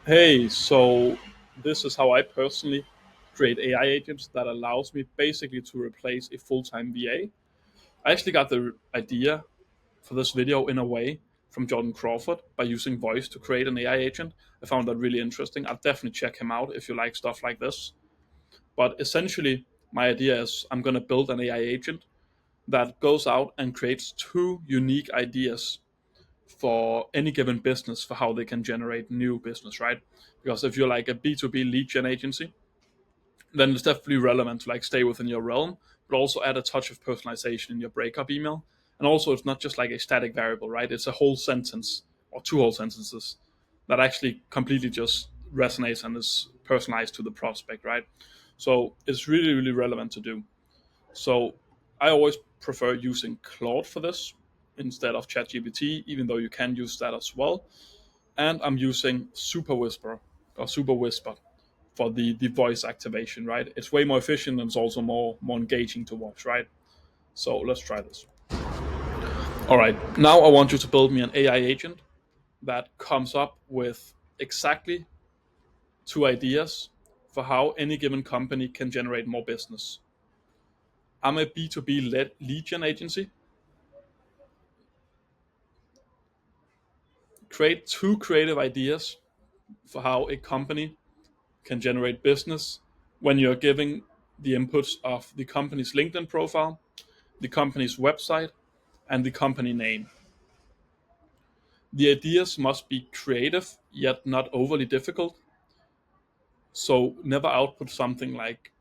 Hey, so this is how I personally create AI agents that allows me basically to replace a full-time VA. I actually got the idea for this video in a way from Jordan Crawford by using voice to create an AI agent. I found that really interesting. I'll definitely check him out if you like stuff like this. But essentially, my idea is I'm going to build an AI agent that goes out and creates two unique ideas for any given business for how they can generate new business, right? Because if you're like a B2B lead gen agency, then it's definitely relevant to like stay within your realm, but also add a touch of personalization in your breakup email. And also, it's not just like a static variable, right? It's a whole sentence or two whole sentences that actually completely just resonates and is personalized to the prospect, right? So it's really, really relevant to do. So I always prefer using Claude for this instead of ChatGPT, even though you can use that as well. And I'm using Super Whisper or Super Whisper for the voice activation, right? It's way more efficient and it's also more engaging to watch, right? So let's try this. All right, now I want you to build me an AI agent that comes up with exactly two ideas for how any given company can generate more business. I'm a B2B lead gen agency. Create two creative ideas for how a company can generate business when you're giving the inputs of the company's LinkedIn profile, the company's website, and the company name. The ideas must be creative yet not overly difficult. So never output something like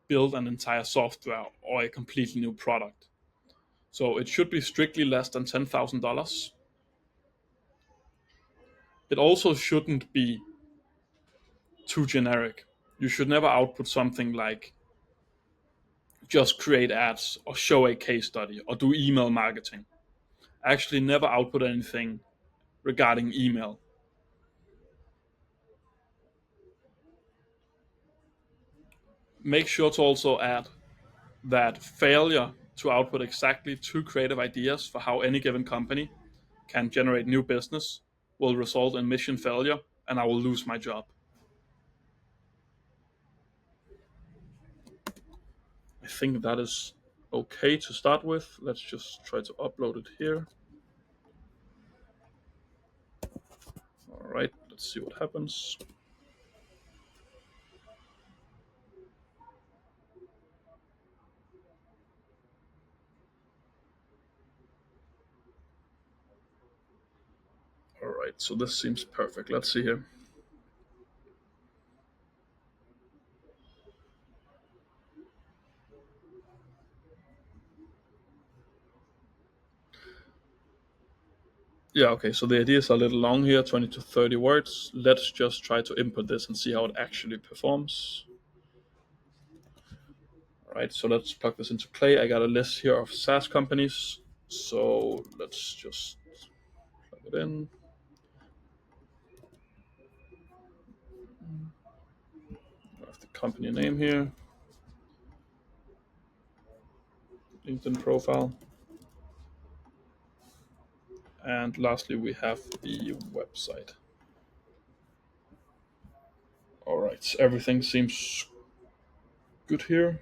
build an entire software or a completely new product. So it should be strictly less than $10,000. It also shouldn't be too generic. You should never output something like just create ads or show a case study or do email marketing. Actually, never output anything regarding email. Make sure to also add that failure to output exactly two creative ideas for how any given company can generate new business will result in mission failure and I will lose my job. I think that is okay to start with. Let's just try to upload it here. All right, let's see what happens. All right, so this seems perfect. Let's see here. Yeah, okay, so the idea is a little long here, 20 to 30 words. Let's just try to input this and see how it actually performs. All right, so let's plug this into Clay. I got a list here of SaaS companies. So let's just plug it in. I have the company name here, LinkedIn profile. And lastly, we have the website. All right, so everything seems good here.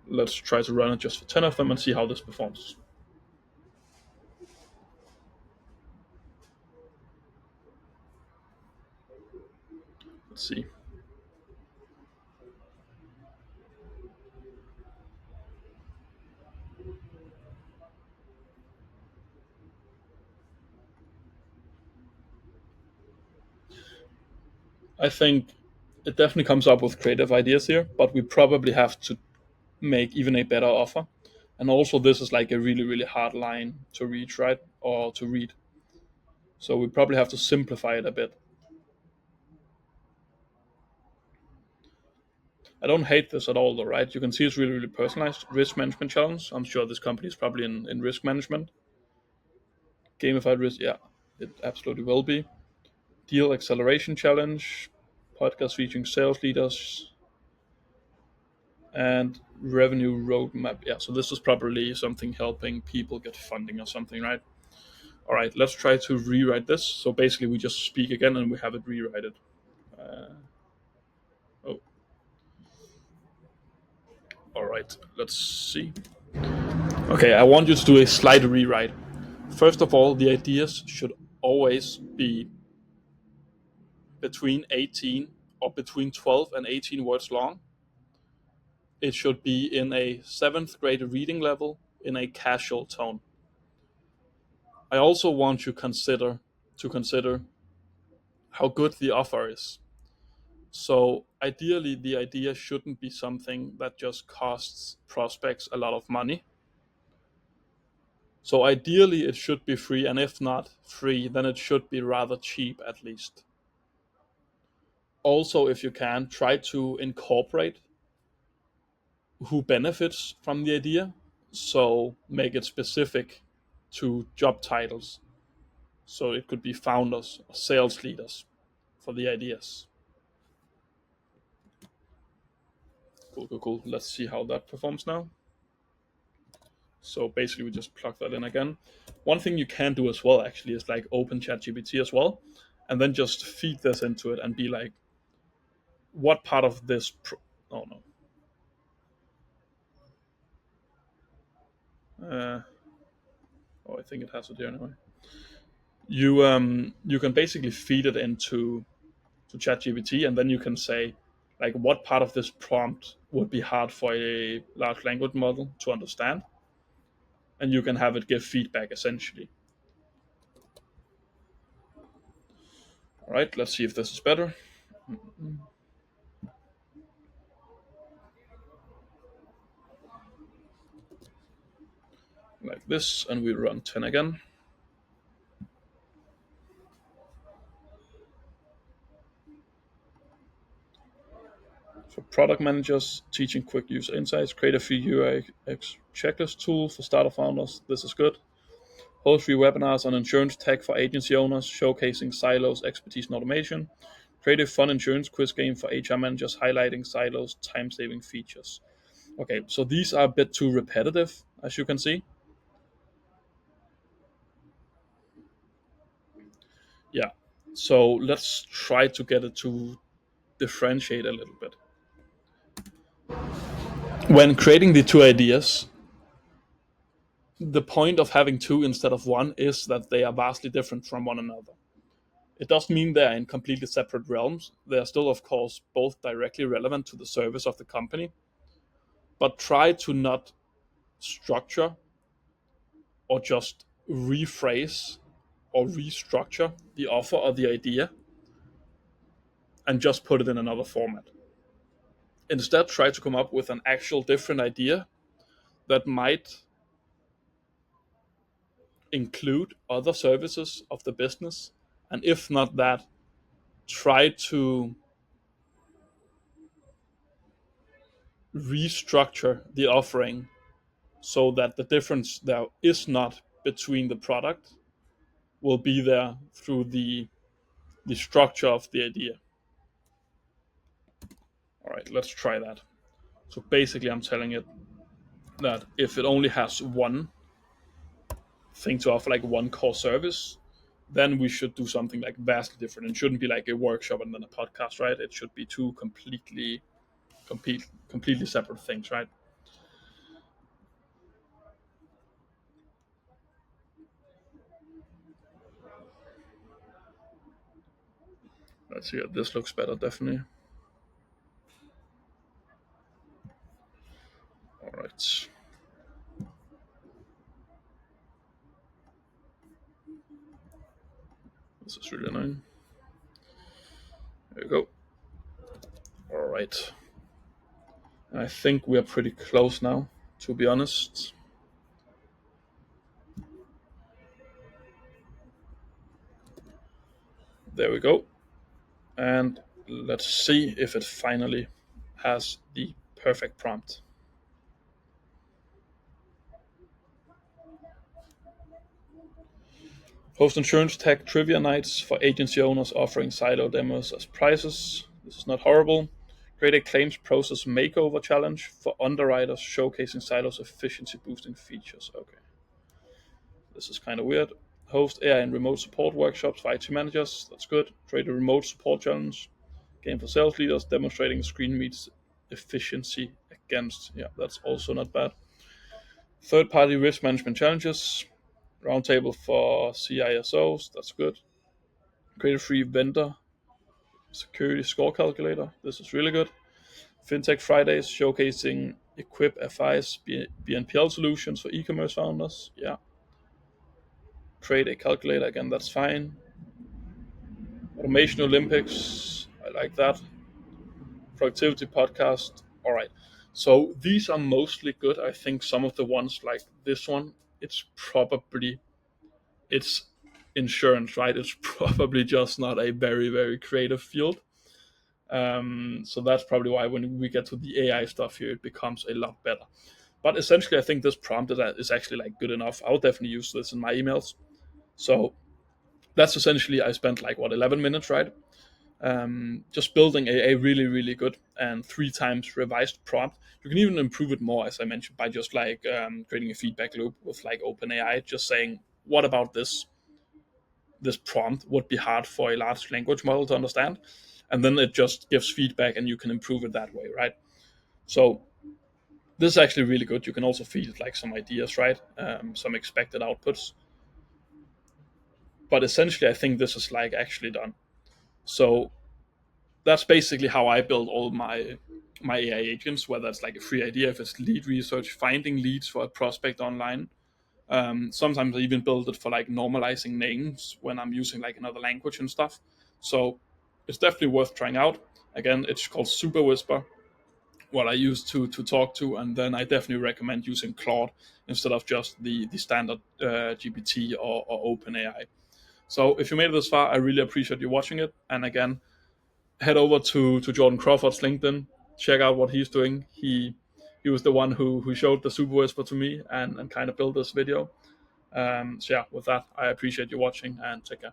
Let's try to run it just for 10 of them and see how this performs. Let's see. I think it definitely comes up with creative ideas here, but we probably have to make even a better offer. And also, this is like a really, really hard line to reach, right? Or to read. So we probably have to simplify it a bit. I don't hate this at all, though, right? You can see it's really, really personalized. Risk management challenge. I'm sure this company is probably in risk management. Gamified risk, yeah, it absolutely will be. Deal acceleration challenge. Podcast featuring sales leaders and revenue roadmap. Yeah, so this is probably something helping people get funding or something, right? All right, let's try to rewrite this. So basically, we just speak again and we have it rewrite it. Oh, all right. Let's see. Okay, I want you to do a slight rewrite. First of all, the ideas should always be between 18 or between 12 and 18 words long. It should be in a 7th grade reading level in a casual tone. I also want you to consider how good the offer is. So ideally, the idea shouldn't be something that just costs prospects a lot of money. So ideally, it should be free, and if not free, then it should be rather cheap at least. Also, if you can, try to incorporate who benefits from the idea. So make it specific to job titles. So it could be founders or sales leaders for the ideas. Cool, cool, cool. Let's see how that performs now. So basically, we just plug that in again. One thing you can do as well, actually, is like open ChatGPT as well, and then just feed this into it and be like, what part of this? Oh no. I think it has it here anyway. You can basically feed it into to ChatGPT, and then you can say, like, what part of this prompt would be hard for a large language model to understand, and you can have it give feedback essentially. All right, let's see if this is better. Like this, and we run 10 again. For product managers, teaching quick user insights, create a free UX checklist tool for startup founders. This is good. Host free webinars on insurance tech for agency owners, showcasing Silo's expertise in automation. Create a fun insurance quiz game for HR managers, highlighting Silo's time-saving features. Okay, so these are a bit too repetitive, as you can see. Yeah, so let's try to get it to differentiate a little bit. When creating the two ideas, the point of having two instead of one is that they are vastly different from one another. It doesn't mean they're in completely separate realms. They are still, of course, both directly relevant to the service of the company, but try to not structure or just rephrase or restructure the offer or the idea and just put it in another format. Instead, try to come up with an actual different idea that might include other services of the business. And if not that, try to restructure the offering so that the difference there is not between the product will be there through the structure of the idea. All right, let's try that. So basically, I'm telling it that if it only has one thing to offer, like one core service, then we should do something like vastly different. It shouldn't be like a workshop and then a podcast, right? It should be two completely separate things, right? Let's see. This looks better, definitely. All right. This is really annoying. There you go. All right. I think we are pretty close now, to be honest. There we go. And let's see if it finally has the perfect prompt. Host insurance tech trivia nights for agency owners offering Silo demos as prizes. This is not horrible. Create a claims process makeover challenge for underwriters showcasing Silo's efficiency boosting features. Okay. This is kind of weird. Host AI and remote support workshops for IT managers. That's good. Create a remote support challenge. Game for sales leaders, demonstrating screen meets efficiency against. Yeah, that's also not bad. Third-party risk management challenges, roundtable for CISOs, that's good. Create a free vendor security score calculator, this is really good. FinTech Fridays, showcasing Equip FI's BNPL solutions for e-commerce founders. Yeah. Create a calculator, again, that's fine. Automation Olympics, I like that. Productivity podcast, all right. So these are mostly good. I think some of the ones like this one, it's insurance, right? It's probably just not a very, very creative field. So that's probably why when we get to the AI stuff here, it becomes a lot better. But essentially, I think this prompt is actually like good enough. I'll definitely use this in my emails. So that's essentially, I spent like 11 minutes, right? Just building a really, really good and 3 times revised prompt. You can even improve it more, as I mentioned, by just like creating a feedback loop with like OpenAI, just saying, what about this prompt would be hard for a large language model to understand? And then it just gives feedback and you can improve it that way, right? So this is actually really good. You can also feed like some ideas, right? Some expected outputs. But essentially, I think this is like actually done. So that's basically how I build all my AI agents, whether it's like a free idea, if it's lead research, finding leads for a prospect online. Sometimes I even build it for like normalizing names when I'm using like another language and stuff. So it's definitely worth trying out. Again, it's called Super Whisper, what I use to talk to, and then I definitely recommend using Claude instead of just the standard GPT or OpenAI. So if you made it this far, I really appreciate you watching it. And again, head over to Jordan Crawford's LinkedIn, check out what he's doing. He was the one who showed the Super Whisper to me and kind of built this video. So yeah, with that, I appreciate you watching and take care.